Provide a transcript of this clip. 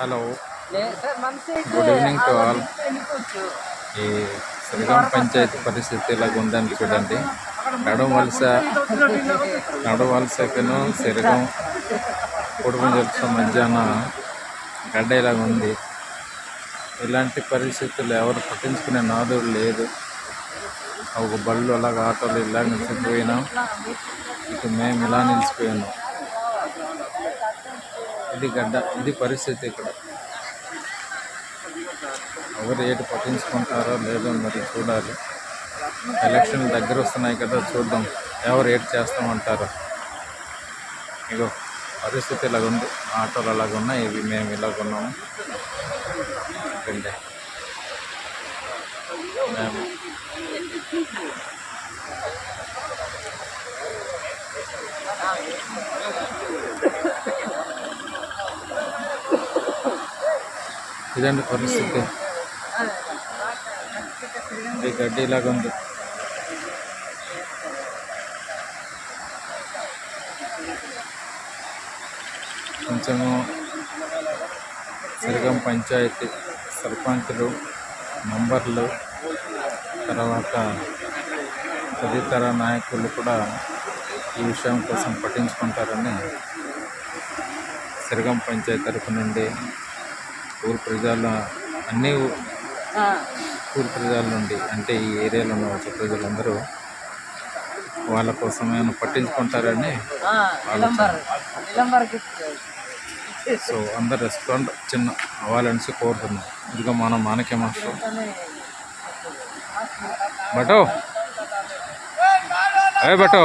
Hello, good evening to all. ఈ శ్రీరామ్ పంచాయతీ పరిస్థితి ఇలాగ ఉందని చూడండి. నడువలసకను శ్రీరామ్ కుటుంబ జరుపు మధ్యాహ్నం గడ్డ ఇలాగ ఉంది. ఇలాంటి పరిస్థితులు ఎవరు పట్టించుకునే నాదుడు లేదు. ఒక బళ్ళు అలాగ ఆటోలు ఇలా నిలిచిపోయినాం. ఇక మేము ఇలా నిలిచిపోయినాం. ఇది గడ్డ, ఇది పరిస్థితి. ఇక్కడ ఎవరు ఏటి పట్టించుకుంటారో లేదో మరి చూడాలి. ఎలక్షన్ దగ్గర వస్తున్నాయి కదా, చూద్దాం ఎవరు ఏటి చేస్తామంటారో. ఇగో పరిస్థితి ఇలాగ ఉంది. ఆటోలు అలాగ ఉన్నాయి, ఇవి మేము ఇలాగ ఉన్నాము. మేము ఇదండి పరిస్థితి. ఈ గడ్డి ఇలాగ ఉంది. కొంచెము శ్రీరామ్ పంచాయతీ సర్పంచులు, మెంబర్లు, తర్వాత తదితర నాయకులు కూడా ఈ విషయం కోసం పట్టించుకుంటారని శ్రీరామ్ పంచాయతీ తరఫు నుండి ఊరు ప్రజలు, అన్ని ఊరు ప్రజల నుండి, అంటే ఈ ఏరియాలో ఉన్న వచ్చే ప్రజలందరూ వాళ్ళ కోసమైనా పట్టించుకుంటారని ఆలోచన. సో అందరు రెస్పాండ్ చిన్న అవ్వాలనేసి కోరుతున్నాం. ఇదిగో మనం మానకే మాస్టర్ బటో, అరే బటో.